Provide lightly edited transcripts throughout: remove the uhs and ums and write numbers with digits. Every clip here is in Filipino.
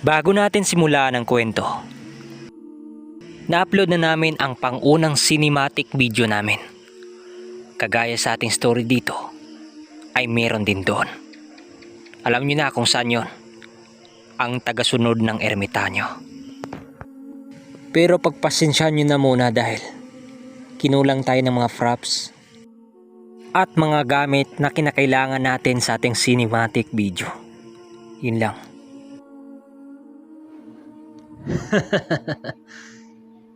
Bago natin simulan ang kwento, na-upload na namin ang pangunang cinematic video namin. Kagaya sa ating story dito, ay meron din doon. Alam niyo na kung saan yon, ang tagasunod ng ermitanyo. Pero pagpasensyahan niyo na muna dahil kinulang tayo ng mga props at mga gamit na kinakailangan natin sa ating cinematic video. Yun lang.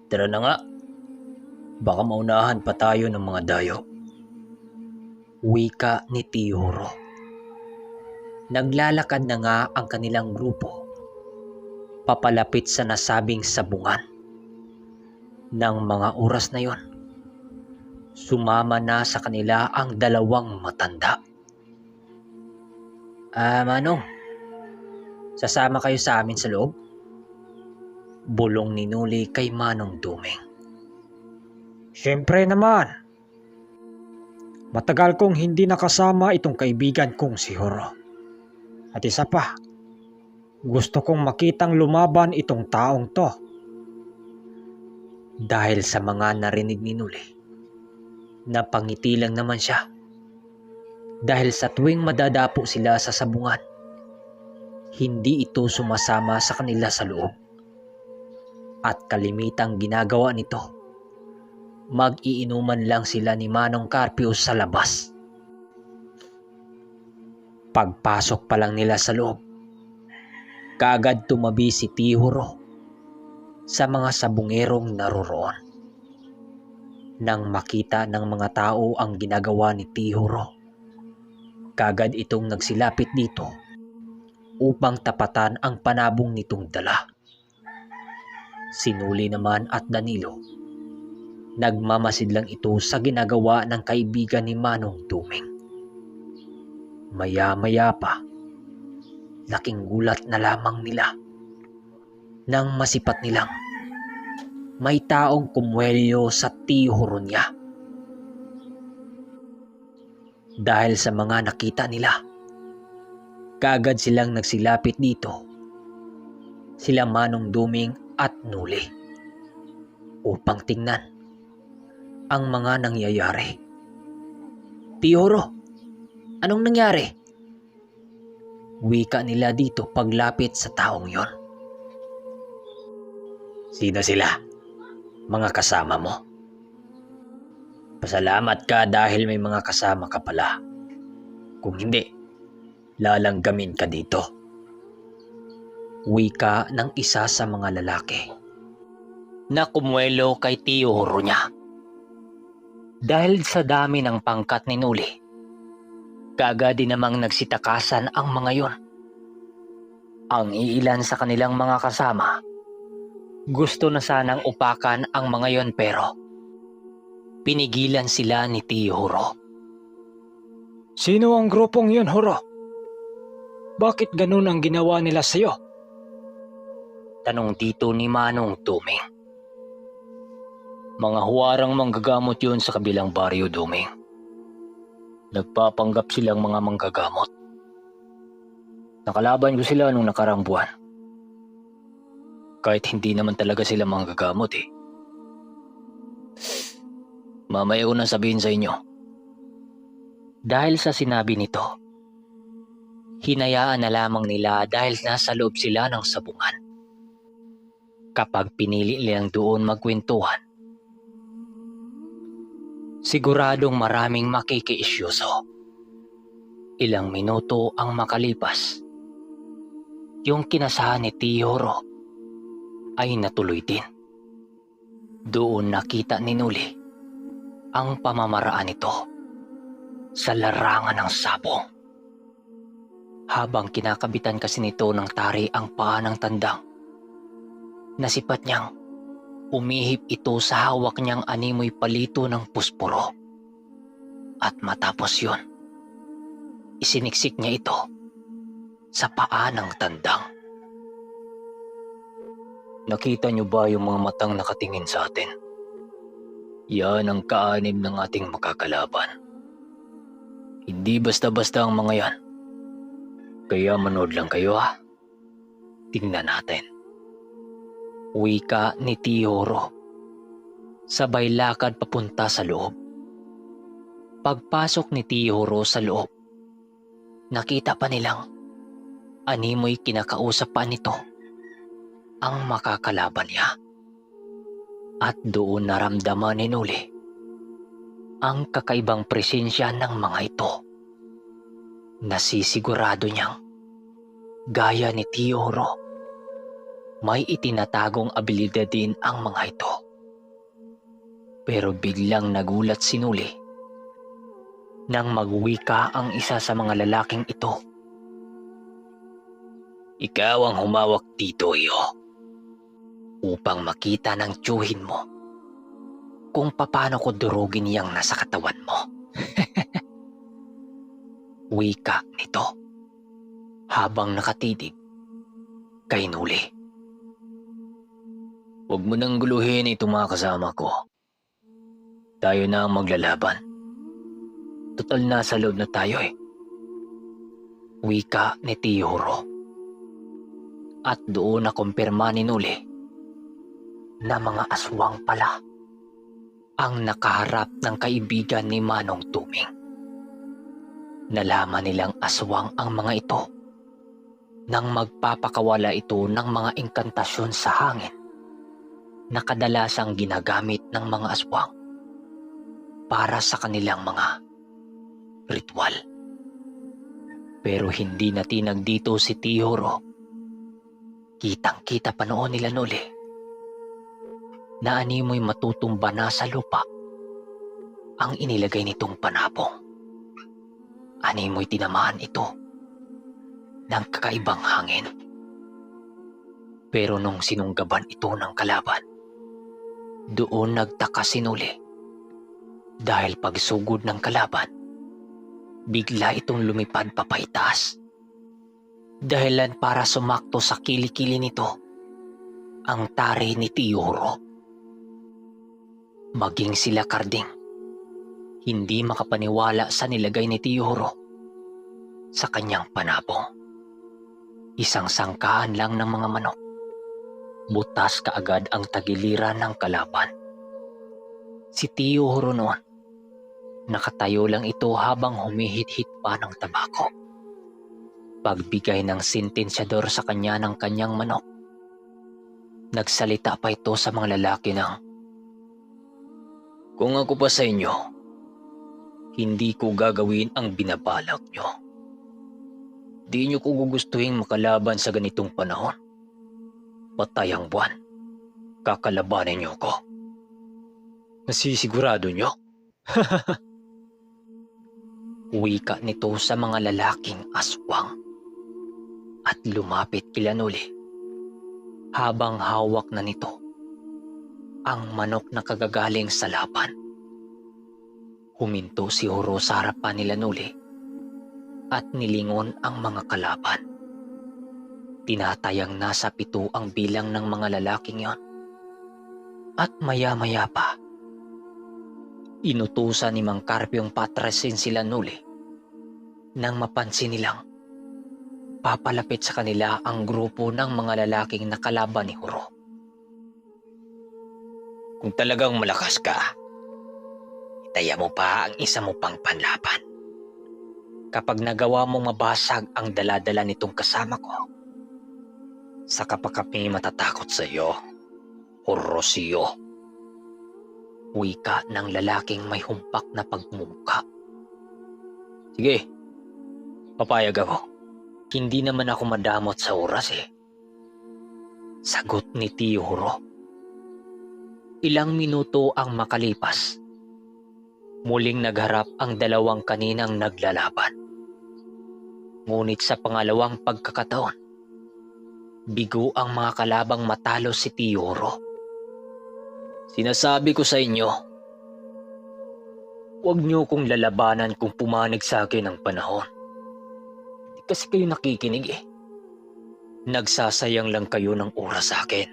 Tara na nga. Baka maunahan pa tayo ng mga dayo. Wika ni Tihuro. Naglalakad na nga ang kanilang grupo papalapit sa nasabing sabungan. Nang mga oras na yon, sumama na sa kanila ang dalawang matanda. Manong, sasama kayo sa amin sa loob? Bulong ni Nuli kay Manong Duming. Siyempre naman. Matagal kong hindi nakasama itong kaibigan kong si Horo. At isa pa, gusto kong makitang lumaban itong taong to. Dahil sa mga narinig ni Nuli, napangiti lang naman siya. Dahil sa tuwing madadapo sila sa sabungan, hindi ito sumasama sa kanila sa loob. At kalimitang ginagawa nito, mag-iinuman lang sila ni Manong Carpio sa labas. Pagpasok pa lang nila sa loob, kaagad tumabi si Tihuro sa mga sabungerong naroroon. Nang makita ng mga tao ang ginagawa ni Tihuro, kaagad itong nagsilapit dito upang tapatan ang panabong nitong dala. Si Nuli naman at Danilo, nagmamasid lang ito sa ginagawa ng kaibigan ni Manong Duming. Maya-maya pa, laking gulat na lamang nila nang masipat nilang may taong kumwelyo sa Tihuro niya. Dahil sa mga nakita nila, kaagad silang nagsilapit dito, sila Manong Duming at Nuli, upang tingnan ang mga nangyayari. Tihuro, anong nangyari? Wika nila dito paglapit sa taong yon. Sino sila? Mga kasama mo? Pasalamat ka dahil may mga kasama ka pala. Kung hindi, lalanggamin ka dito. Wika ng isa sa mga lalaki na kumwelo kay Tihuro niya. Dahil sa dami ng pangkat ni Nuli, kaagad din namang nagsitakasan ang mga yon. Ang iilan sa kanilang mga kasama, gusto na sanang upakan ang mga yon pero pinigilan sila ni Tihuro. Sino ang grupong yun, Horo? Bakit ganun ang ginawa nila sa'yo? Tanong dito ni Manong Duming. Mga huwarang manggagamot yun sa kabilang baryo, Duming. Nagpapanggap silang mga manggagamot. Nakalaban ko sila nung nakarang buwan. Kahit hindi naman talaga sila manggagamot eh. Mamaya ko na sabihin sa inyo. Dahil sa sinabi nito, hinayaan na lamang nila dahil nasa loob sila ng sabungan. Kapag pinili nilang doon magkwentuhan, siguradong maraming makikiisyoso. Ilang minuto ang makalipas, yung kinasahan ni Tihuro ay natuloy din. Doon nakita ni Nuli ang pamamaraan nito sa larangan ng sabong. Habang kinakabitan kasi nito ng tari ang paa ng tandang, nasipat niyang umihip ito sa hawak niyang animoy palito ng pusporo. At matapos yun, isiniksik niya ito sa paa ng tandang. Nakita niyo ba yung mga matang nakatingin sa atin? Yan ang kaanib ng ating makakalaban. Hindi basta-basta ang mga yan. Kaya manood lang kayo ha. Tingnan natin. Wika ni Tihoro. Sabay lakad papunta sa loob. Pagpasok ni Tihoro sa loob, nakita pa nilang animoy kinakausap pa nito ang makakalaban niya. At doon naramdaman ni Nuli ang kakaibang presensya ng mga ito. Nasisigurado niyang gaya ni Tihoro, may itinatagong abilidad din ang mga ito. Pero biglang nagulat si Nuli nang magwika ang isa sa mga lalaking ito. Ikaw ang humawak dito, iyo, upang makita ng tiyuhin mo kung paano ko durugin yang nasa katawan mo. Wika nito habang nakatitig kay Nuli. Huwag mo nang guluhin itong mga kasama ko. Tayo na ang maglalaban. Total nasa loob na tayo eh. Wika ni Tihoro. At doon nakumpirma ni Nuli na mga aswang pala ang nakaharap ng kaibigan ni Manong Tuming. Nalaman nilang aswang ang mga ito nang magpapakawala ito ng mga inkantasyon sa hangin na kadalasang ginagamit ng mga aswang para sa kanilang mga ritual. Pero hindi natinag dito si Tihoro. Kitang-kita pa noon nila Nuli na animoy matutumba na sa lupa ang inilagay nitong panapong. Animoy tinamaan ito ng kakaibang hangin. Pero nung sinunggaban ito ng kalaban, doon nagtaka si Nuli dahil pagsugod ng kalaban, bigla itong lumipad papaitaas. Dahilan para sumakto sa kilikili nito ang tari ni Tihoro. Maging sila Karding, hindi makapaniwala sa nilagay ni Tihoro sa kanyang panabong. Isang sangkaan lang ng mga manok. Butas kaagad ang tagiliran ng kalaban. Si Tihoro noon, nakatayo lang ito habang humihit-hit pa ng tabako. Pagbigay ng sentensyador sa kanya ng kanyang manok, nagsalita pa ito sa mga lalaki ng, "Kung ako pa sa inyo, hindi ko gagawin ang binabalak nyo. Di nyo ko gugustuhin makalaban sa ganitong panahon. Patay ang buwan, kakalabanin nyo ko. Nasisigurado nyo?" Wika nito sa mga lalaking aswang at lumapit kila Nuli habang hawak na nito ang manok na kagagaling sa laban. Huminto si Horo sa harapan nila Nuli at nilingon ang mga kalaban. Tinatayang nasa 7 ang bilang ng mga lalaking yon. At maya-maya pa, inutusan ni Mang Carpio patrasin sila Nuli nang mapansin nilang papalapit sa kanila ang grupo ng mga lalaking nakalaban ni Horo. Kung talagang malakas ka, itaya mo pa ang isa mo pang panlaban. Kapag nagawa mong mabasag ang daladala nitong kasama ko, saka pa kami matatakot sa iyo, Horosio. Wika ng lalaking may humpak na pagmumukha. Sige, papayag ako. Hindi naman ako madamot sa oras eh. Sagot ni Tihoro. Ilang minuto ang makalipas. Muling nagharap ang dalawang kaninang naglalaban. Ngunit sa pangalawang pagkakataon, bigo ang mga kalabang matalo si Tihoro. Sinasabi ko sa inyo, huwag niyo kong lalabanan kung pumanig sa akin ang panahon. Di kasi kayo nakikinig eh. Nagsasayang lang kayo ng oras sa akin.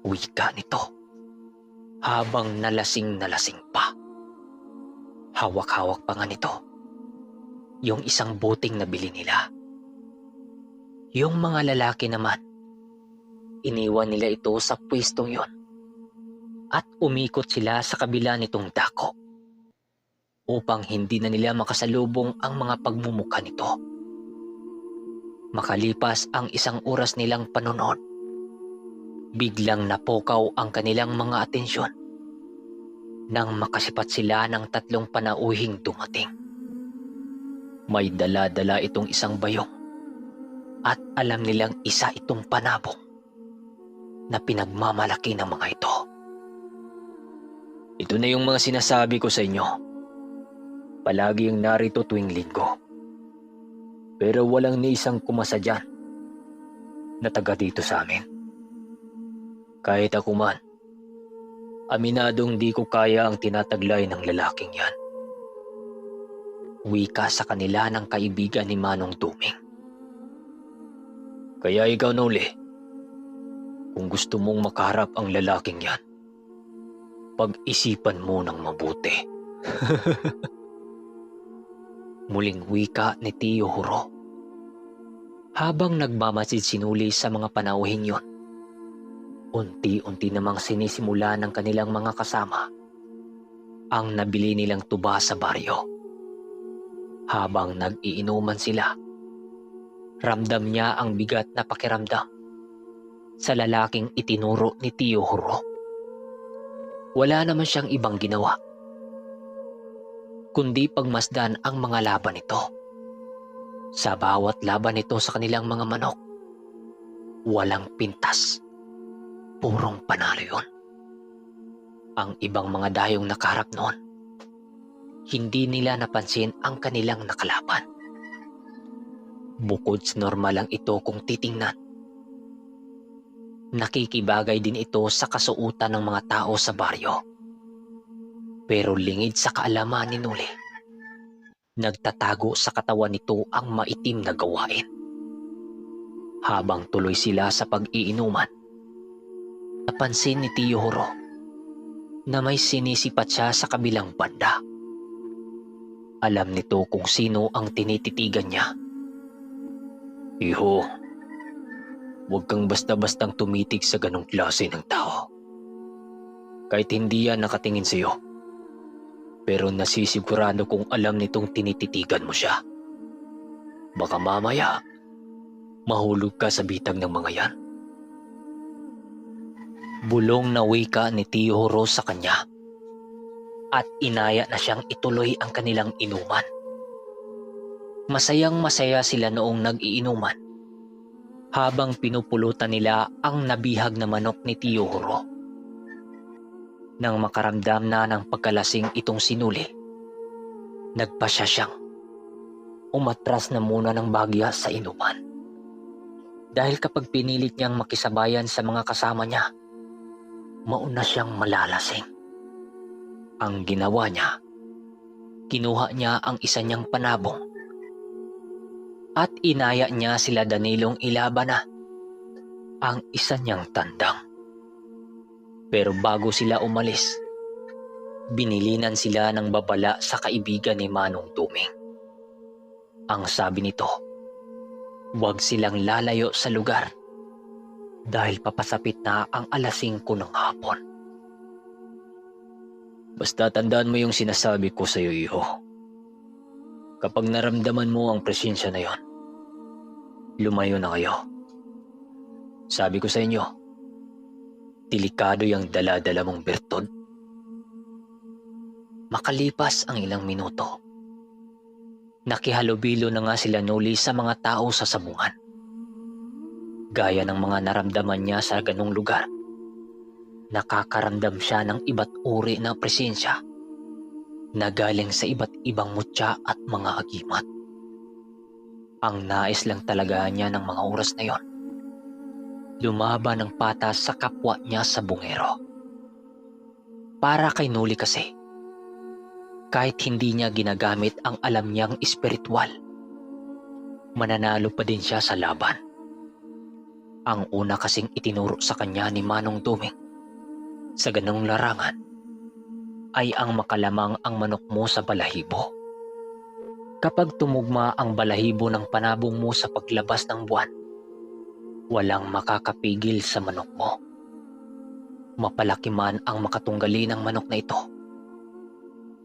Wika nito habang nalasing pa. Hawak-hawak pa nga nito yung isang buting nabili nila. Yung mga lalaki naman, iniwan nila ito sa pwestong yon at umikot sila sa kabila nitong dako upang hindi na nila makasalubong ang mga pagmumukha nito. Makalipas ang 1 oras nilang panonood, biglang napukaw ang kanilang mga atensyon nang makasipat sila ng 3 panauhing dumating. May dala-dala itong isang bayong at alam nilang isa itong panabong na pinagmamalaki ng mga ito. Ito na yung mga sinasabi ko sa inyo. Palagi yung narito tuwing linggo. Pero walang ni isang kumasa dyan na taga dito sa amin. Kahit ako man, aminadong di ko kaya ang tinataglay ng lalaking yan. Wika sa kanila ng kaibigan ni Manong Duming. Kaya ikaw, Noli, kung gusto mong makaharap ang lalaking yan, pag-isipan mo ng mabuti. Muling wika ni Tio Huro. Habang nagmamasid si Noli sa mga panauhin yon, unti-unti namang sinisimula ng kanilang mga kasama ang nabili nilang tuba sa baryo. Habang nag-iinuman sila, ramdam niya ang bigat na pakiramdam sa lalaking itinuro ni Tio Huro. Wala naman siyang ibang ginawa kundi pagmasdan ang mga laban nito. Sa bawat laban nito sa kanilang mga manok, walang pintas. Purong panalo yun. Ang ibang mga dayong nakaharap noon, hindi nila napansin ang kanilang nakalaban. Bukod sa normal lang ito kung titingnan, nakikibagay din ito sa kasuotan ng mga tao sa baryo. Pero lingid sa kaalaman ni Noli, nagtatago sa katawan nito ang maitim na gawain. Habang tuloy sila sa pag-iinuman, napansin ni Tio Huro na may sinisipat siya sa kabilang banda. Alam nito kung sino ang tinititigan niya. Iho, huwag kang basta-bastang tumitig sa ganong klase ng tao. Kahit hindi yan nakatingin sa iyo, pero nasisigurado kung alam nitong tinititigan mo siya. Baka mamaya, mahulog ka sa bitag ng mga yan. Bulong na wika ni Tio Huro sa kanya at inaya na siyang ituloy ang kanilang inuman. Masayang masaya sila noong nag-iinuman habang pinupulutan nila ang nabihag na manok ni Tio Huro. Nang makaramdam na ng pagkalasing itong si Noli, nagpasya siyang umatras na muna ng bahagya sa inuman. Dahil kapag pinilit niyang makisabayan sa mga kasama niya, mauna siyang malalasing. Ang ginawa niya, kinuha niya ang isa niyang panabong at inaya niya sila Danilong ilaban na ang isa niyang tandang. Pero bago sila umalis, binilinan sila ng babala sa kaibigan ni Manong Duming. Ang sabi nito, huwag silang lalayo sa lugar dahil papasapit na ang 5:00 ng hapon. Basta tandaan mo yung sinasabi ko sa iyo, iho. Kapag naramdaman mo ang presensya na yon, lumayo na kayo. Sabi ko sa inyo, delikado yung dala-dala mong bertod. Makalipas ang ilang minuto, nakihalubilo na nga sila Noli sa mga tao sa sabungan. Gaya ng mga naramdaman niya sa ganong lugar, nakakaramdam siya ng iba't uri na presensya na galing sa iba't ibang mutya at mga agimat. Ang nais lang talaga niya ng mga oras na yon, lumaban ng patas sa kapwa niya sa bungero. Para kay Noli kasi, kahit hindi niya ginagamit ang alam niyang espiritual, mananalo pa din siya sa laban. Ang una kasing itinuro sa kanya ni Manong Duming sa ganong larangan ay ang makalamang ang manok mo sa balahibo. Kapag tumugma ang balahibo ng panabong mo sa paglabas ng buwan, Walang makakapigil sa manok mo. Mapalaki man ang makatunggali ng manok na ito,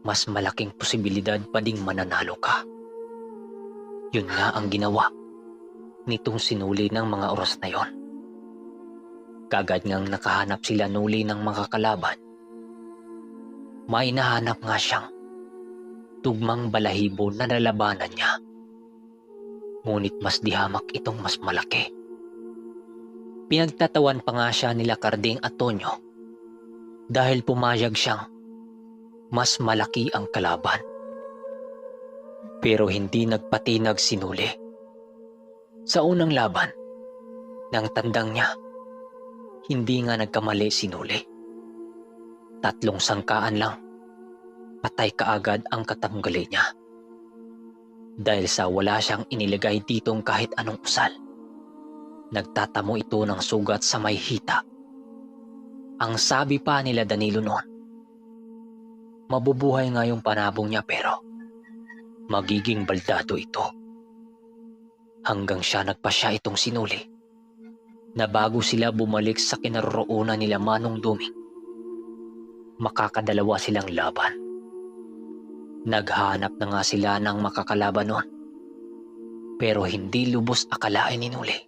mas malaking posibilidad pa ding mananalo ka. Yun nga ang ginawa nitong sinuli ng mga oras na yon. Kagad ngang nakahanap sila nuli ng mga kalaban. May nahanap nga siyang tugmang balahibo na nalabanan niya. Ngunit mas dihamak itong mas malaki. Pinagtatawan pa nga siya nila Karding at Tonyo dahil pumayag siyang mas malaki ang kalaban. Pero hindi nagpatinag sinuli. Sa unang laban, ng tandang niya, hindi nga nagkamali sinuli. 3 sangkaan lang, patay kaagad ang katanggali niya. Dahil sa wala siyang inilagay ditong kahit anong usal, nagtatamo ito ng sugat sa may hita. Ang sabi pa nila Danilo noon, mabubuhay nga yung panabong niya pero magiging baldado ito. Hanggang siya nagpasya itong sinuli na bago sila bumalik sa kinaroroonan nila Manong Duming, makakadalawa silang laban. Naghanap na nga sila ng makakalaban noon, pero hindi lubos akalain ni Nuli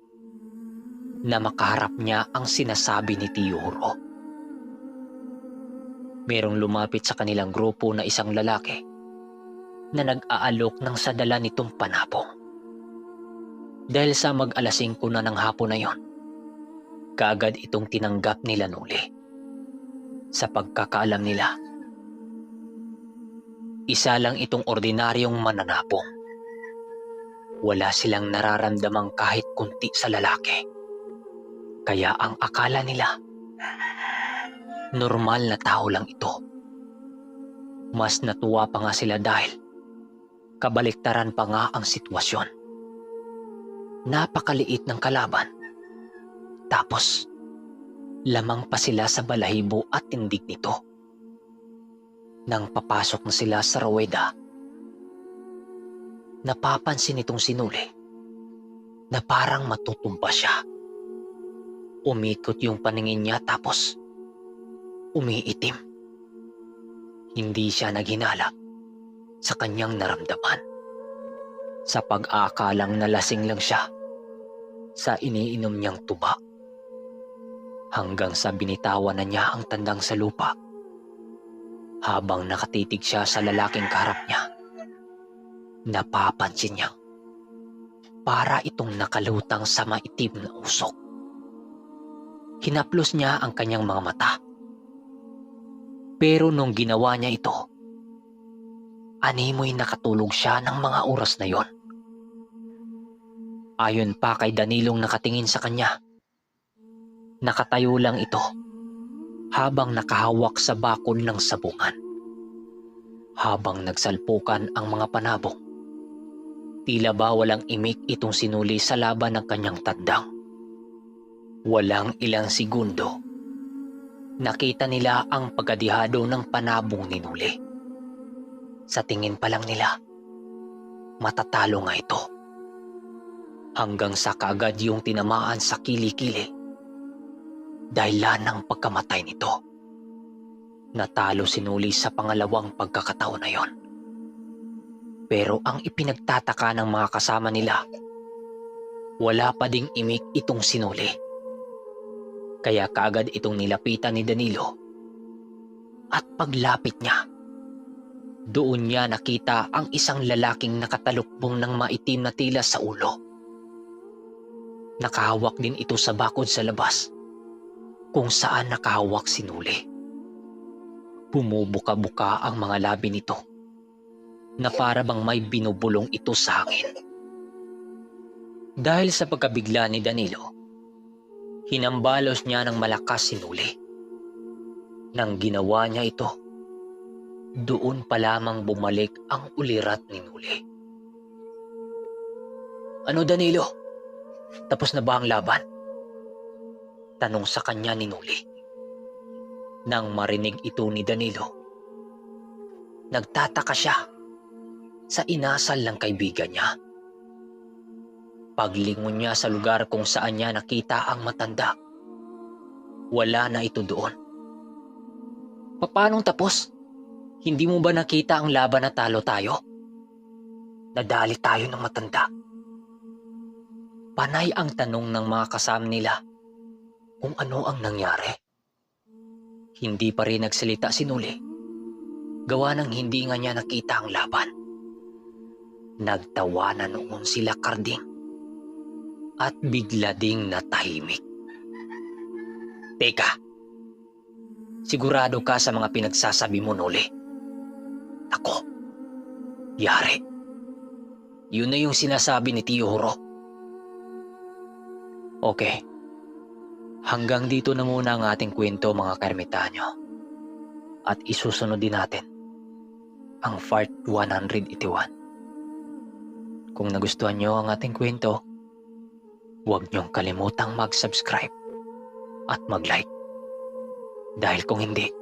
na makaharap niya ang sinasabi ni Tio Huro. Merong lumapit sa kanilang grupo na isang lalaki na nag-aalok ng sadala nitong panabong. Dahil sa mag-alas 5 na ng hapon na yon, kaagad itong tinanggap nila Nuli. Sa pagkakaalam nila, isa lang itong ordinaryong mananapong. Wala silang nararamdamang kahit kunti sa lalaki. Kaya ang akala nila, normal na tao lang ito. Mas natuwa pa nga sila dahil kabaliktaran pa nga ang sitwasyon. Napakaliit ng kalaban. Tapos, lamang pa sila sa balahibo at tindig nito. Nang papasok na sila sa Rueda, napapansin itong sinuli na parang matutumba siya. Umikot yung paningin niya tapos umiitim. Hindi siya naghinala sa kanyang naramdaman. Sa pag-aakalang nalasing lang siya sa iniinom niyang tuba. Hanggang sa binitawan na niya ang tandang sa lupa. Habang nakatitig siya sa lalaking kaharap niya, napapansin niyang para itong nakalutang sa maitim na usok. Hinaplos niya ang kanyang mga mata. Pero nung ginawa niya ito, animoy nakatulog siya ng mga oras na yon. Ayon pa kay Danilong nakatingin sa kanya, nakatayo lang ito habang nakahawak sa bakod ng sabungan. Habang nagsalpukan ang mga panabong, tila ba walang imik itong sinuli sa laban ng kanyang tandang. Walang ilang segundo, nakita nila ang pagkadihado ng panabong ni Nuli. Sa tingin pa lang nila, matatalo nga ito. Hanggang sa kaagad yung tinamaan sa kili-kili. Dahilan ng pagkamatay nito. Natalo si Nuli sa pangalawang pagkakataon na yon. Pero ang ipinagtataka ng mga kasama nila, wala pa ding imik itong sinuli. Kaya kaagad itong nilapitan ni Danilo. At paglapit niya, doon niya nakita ang isang lalaking nakatalukbong ng maitim na tila sa ulo. Nakahawak din ito sa bakod sa labas, kung saan nakahawak si Nuli. Bumubuka-buka ang mga labi nito, na para bang may binubulong ito sa hangin. Dahil sa pagkabigla ni Danilo, hinambalos niya ng malakas si Nuli. Nang ginawa niya ito, doon pa lamang bumalik ang ulirat ni Nuli. "Ano Danilo? Tapos na ba ang laban?" tanong sa kanya ni Nuli. Nang marinig ito ni Danilo, nagtataka siya sa inasal ng kaibigan niya. Paglingon niya sa lugar kung saan niya nakita ang matanda, wala na ito doon. Paano tapos? Hindi mo ba nakita ang laban na talo tayo? Nadali tayo ng matanda. Panay ang tanong ng mga kasama nila kung ano ang nangyari. Hindi pa rin nagsalita si Nuli. Gawa ng hindi nga niya nakita ang laban. Nagtawanan noon sila Karding at bigla ding natahimik. Teka, sigurado ka sa mga pinagsasabi mo, Noli? Ako, yari. Yun na yung sinasabi ni Tio Horo. Okay, hanggang dito na muna ang ating kwento mga kaermitanyo. At isusunod din natin ang part 181. Kung nagustuhan nyo ang ating kwento, huwag niyong kalimutang mag-subscribe at mag-like. Dahil kung hindi,